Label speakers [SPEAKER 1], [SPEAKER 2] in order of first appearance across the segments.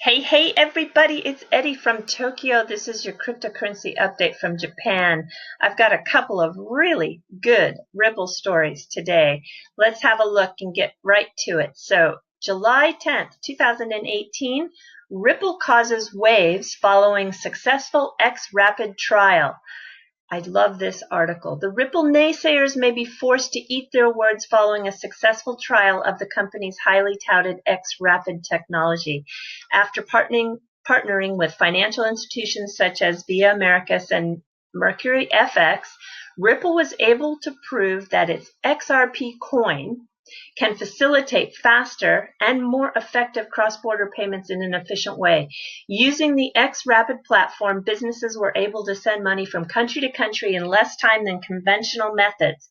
[SPEAKER 1] Hey everybody, it's Eddie from Tokyo. This is your cryptocurrency update from Japan. I've got a couple of really good Ripple stories today. Let's have a look and get right to it. So, July 10th, 2018, Ripple causes waves following successful xRapid trial. I love this article. The Ripple naysayers may be forced to eat their words following a successful trial of the company's highly touted xRapid technology. After partnering with financial institutions such as Viamericas and Mercury FX, Ripple was able to prove that its XRP coin can facilitate faster and more effective cross-border payments in an efficient way. Using the xRapid platform, businesses were able to send money from country to country in less time than conventional methods.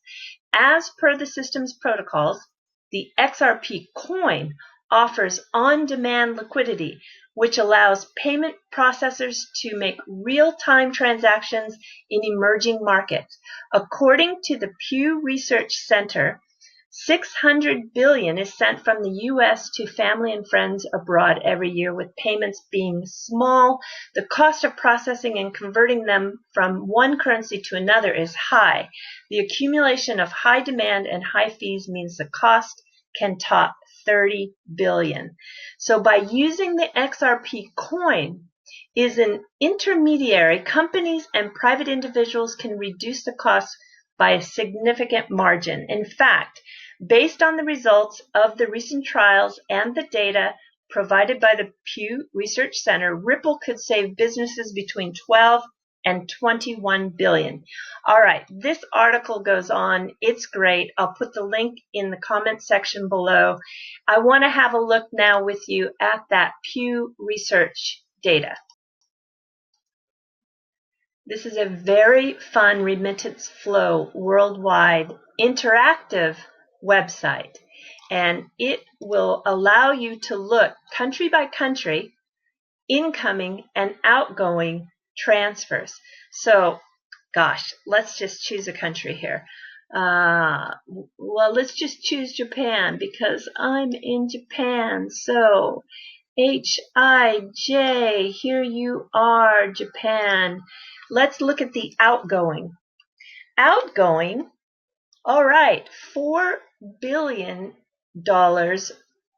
[SPEAKER 1] As per the system's protocols, the XRP coin offers on-demand liquidity, which allows payment processors to make real-time transactions in emerging markets. According to the Pew Research Center, $600 billion is sent from the U.S. to family and friends abroad every year, with payments being small. The cost of processing and converting them from one currency to another is high. The accumulation of high demand and high fees means the cost can top $30 billion. So by using the XRP coin is an intermediary, companies and private individuals can reduce the cost by a significant margin. In fact, based on the results of the recent trials and the data provided by the Pew Research Center, Ripple could save businesses between 12 and 21 billion. All right, this article goes on. It's great. I'll put the link in the comment section below. I want to have a look now with you at that Pew Research data. This is a very fun remittance flow worldwide interactive website, and it will allow you to look country by country, incoming and outgoing transfers. So, gosh, let's just choose a country here. Well, let's just choose Japan because I'm in Japan. So, HIJ, here you are, Japan. Let's look at the outgoing. Outgoing, all right, $4 billion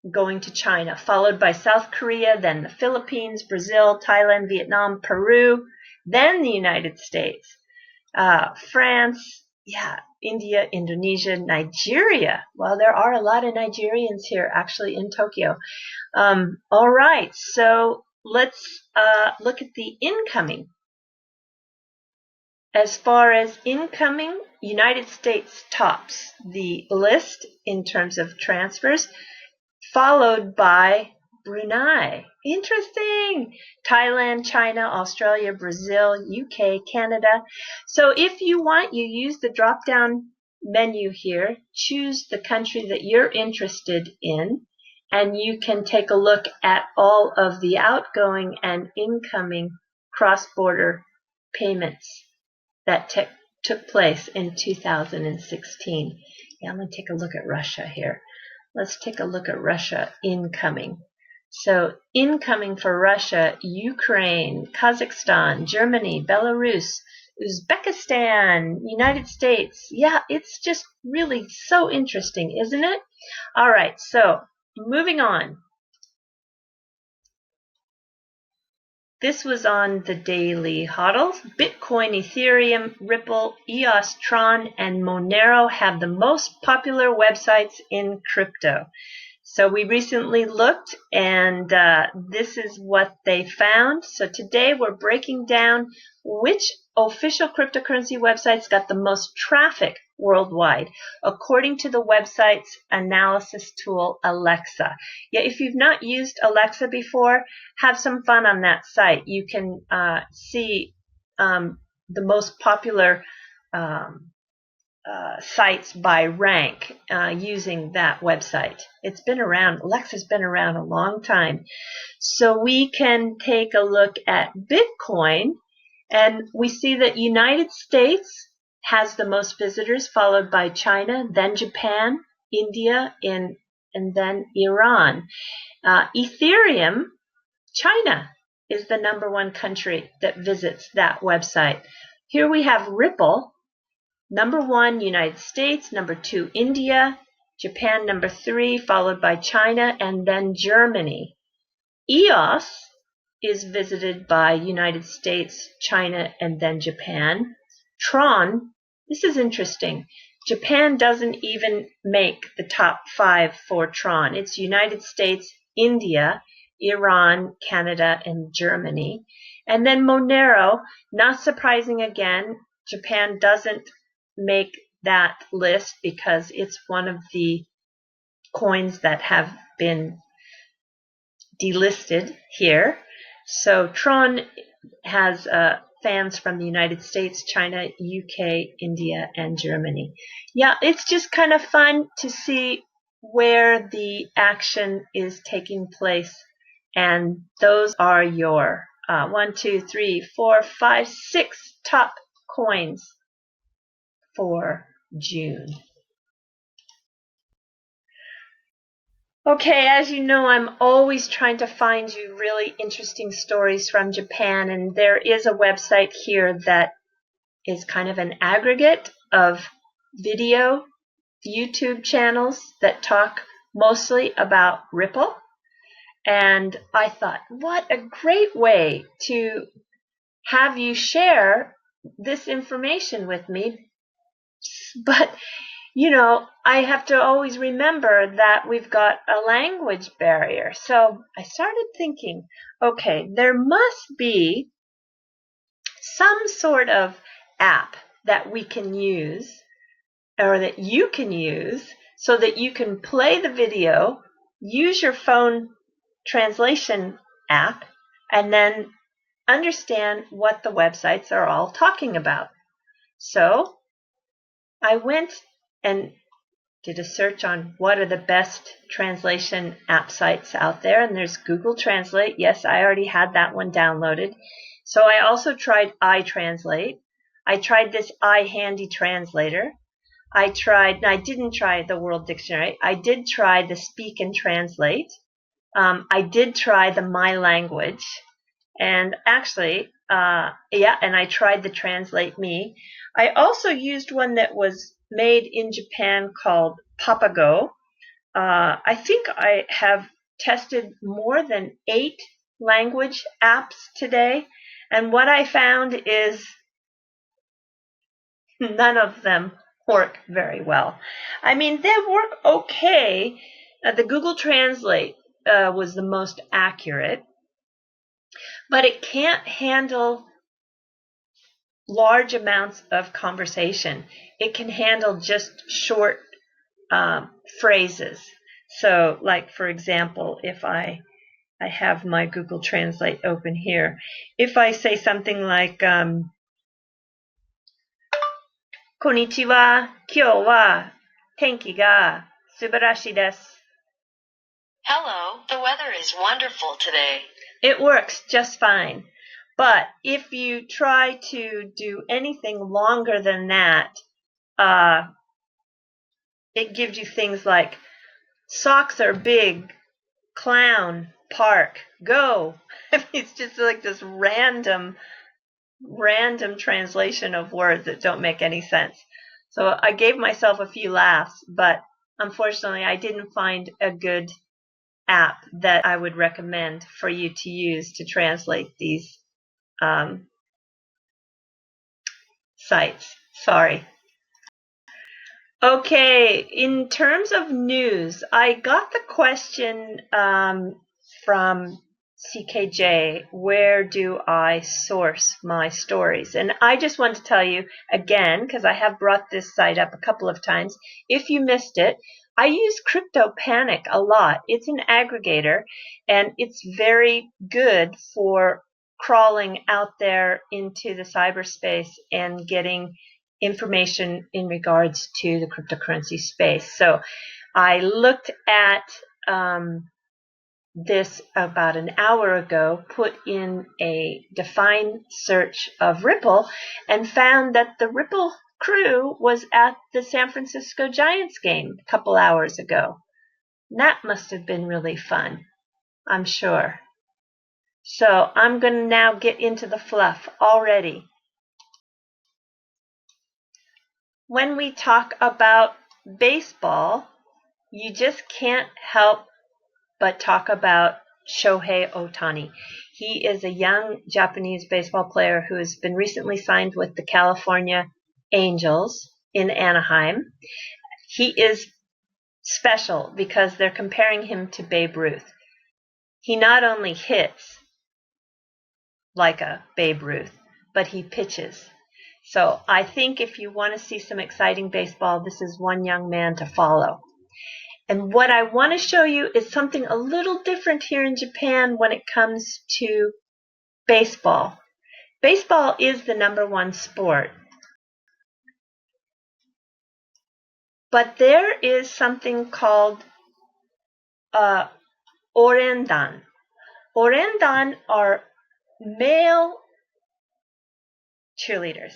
[SPEAKER 1] going to China, followed by South Korea, then the Philippines, Brazil, Thailand, Vietnam, Peru, then the United States, France, India, Indonesia, Nigeria. Well, there are a lot of Nigerians here actually in Tokyo. All right, so let's look at the incoming. As far as incoming, United States tops the list in terms of transfers, followed by Brunei. Interesting. Thailand, China, Australia, Brazil, UK, Canada. So if you want, you use the drop-down menu here, choose the country that you're interested in, and you can take a look at all of the outgoing and incoming cross-border payments that took place in 2016. I'm going to take a look at Russia here. Let's take a look at Russia incoming. So incoming for Russia, Ukraine, Kazakhstan, Germany, Belarus, Uzbekistan, United States. Yeah, it's just really so interesting, isn't it? All right, so moving on. This was on the daily hodls. Bitcoin, Ethereum, Ripple, EOS, Tron, and Monero have the most popular websites in crypto. So we recently looked, and this is what they found. So today we're breaking down which official cryptocurrency websites got the most traffic worldwide, according to the website's analysis tool, Alexa. Yeah, if you've not used Alexa before, have some fun on that site. You can see the most popular sites by rank using that website. It's been around, Alexa's been around a long time. So we can take a look at Bitcoin, and we see that United States has the most visitors, followed by China, then Japan, India, and then Iran. Ethereum China is the #1 country that visits that website. Here we have Ripple, #1 United States, #2 India, Japan #3, followed by China, and then Germany. EOS is visited by United States, China, and then Japan. Tron, this is interesting. Japan doesn't even make the top 5 for Tron. It's United States, India, Iran, Canada, and Germany. And then Monero, not surprising again, Japan doesn't make that list because it's one of the coins that have been delisted here. So Tron has fans from the United States, China, UK, India, and Germany. Yeah, it's just kind of fun to see where the action is taking place. And those are your 1, 2, 3, 4, 5, 6 top coins for June. Okay, as you know, I'm always trying to find you really interesting stories from Japan, and there is a website here that is kind of an aggregate of video YouTube channels that talk mostly about Ripple. And I thought, what a great way to have you share this information with me. But you know, I have to always remember that we've got a language barrier. So I started thinking, okay, there must be some sort of app that we can use or that you can use so that you can play the video, use your phone translation app, and then understand what the websites are all talking about. So I went and did a search on what are the best translation app sites out there, and there's Google Translate. Yes, I already had that one downloaded. So I also tried iTranslate. I tried this iHandy Translator. I didn't try the World Dictionary. I did try the Speak and Translate. I did try the My Language. And actually, and I tried the Translate Me. I also used one that was made in Japan called Papago. I think I have tested more than 8 language apps today, and what I found is none of them work very well. I mean, they work okay. The Google Translate was the most accurate, but it can't handle large amounts of conversation. It can handle just short phrases. So, like, for example, if I have my Google Translate open here, if I say something like, こんにちは、今日は天気が素晴らしいです。
[SPEAKER 2] Hello, the weather is wonderful today.
[SPEAKER 1] It works just fine. But if you try to do anything longer than that, it gives you things like, socks are big, clown, park, go. I mean, it's just like this random translation of words that don't make any sense. So I gave myself a few laughs, but unfortunately I didn't find a good app that I would recommend for you to use to translate these sites. Sorry. Okay, in terms of news, I got the question from CKJ, where do I source my stories? And I just want to tell you again, because I have brought this site up a couple of times, if you missed it, I use CryptoPanic a lot. It's an aggregator, and it's very good for crawling out there into the cyberspace and getting information in regards to the cryptocurrency space. So I looked at this about an hour ago, put in a define search of Ripple, and found that the Ripple crew was at the San Francisco Giants game a couple hours ago. That must have been really fun, I'm sure. So I'm going to now get into the fluff already. When we talk about baseball, you just can't help but talk about Shohei Ohtani. He is a young Japanese baseball player who has been recently signed with the California Angels in Anaheim. He is special because they're comparing him to Babe Ruth. He not only hits like a Babe Ruth, but he pitches. So I think if you want to see some exciting baseball, this is one young man to follow. And what I want to show you is something a little different here in Japan when it comes to baseball. Baseball is the #1 sport. But there is something called Ouendan. Ouendan are male cheerleaders,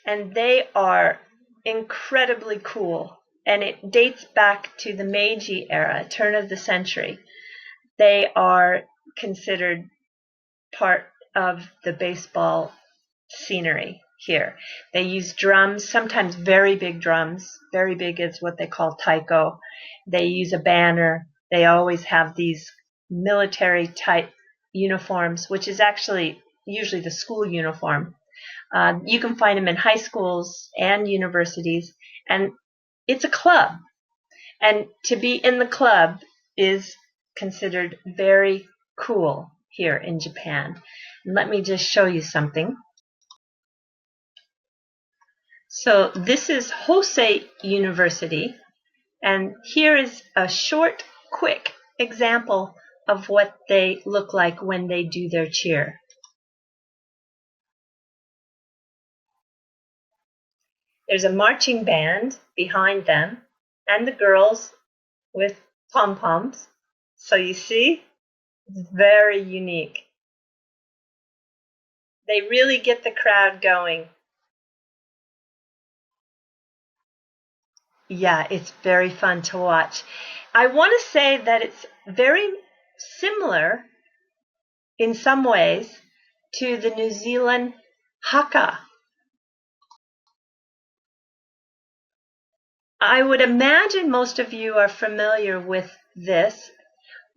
[SPEAKER 1] and they are incredibly cool. And it dates back to the Meiji era, turn of the century. They are considered part of the baseball scenery here. They use drums, sometimes very big drums. Very big is what they call taiko. They use a banner. They always have these military type uniforms, which is actually usually the school uniform. You can find them in high schools and universities, and it's a club. And to be in the club is considered very cool here in Japan. And let me just show you something. So this is Hosei University, and here is a short, quick example of what they look like when they do their cheer. There's a marching band behind them, and the girls with pom-poms. So you see, it's very unique. They really get the crowd going. Yeah, it's very fun to watch. I want to say that it's very similar in some ways to the New Zealand haka. I would imagine most of you are familiar with this,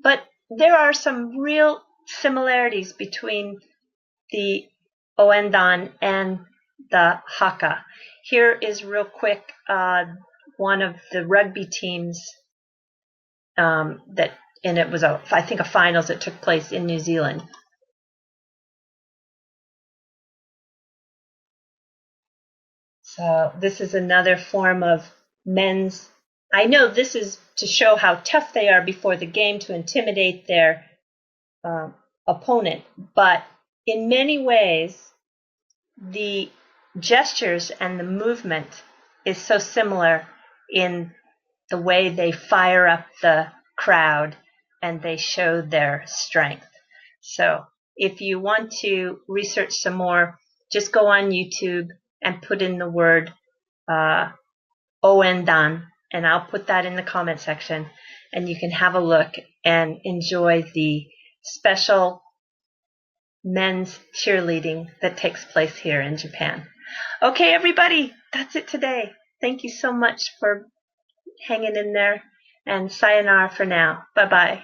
[SPEAKER 1] but there are some real similarities between the Ouendan and the haka. Here is real quick one of the rugby teams and it was I think a finals that took place in New Zealand. So this is another form of men's. I know this is to show how tough they are before the game to intimidate their opponent, but in many ways, the gestures and the movement is so similar in the way they fire up the crowd and they show their strength. So if you want to research some more, just go on YouTube and put in the word Ouendan, and I'll put that in the comment section, and you can have a look and enjoy the special men's cheerleading that takes place here in Japan. Okay, everybody, that's it today. Thank you so much for hanging in there, and sayonara for now. Bye-bye.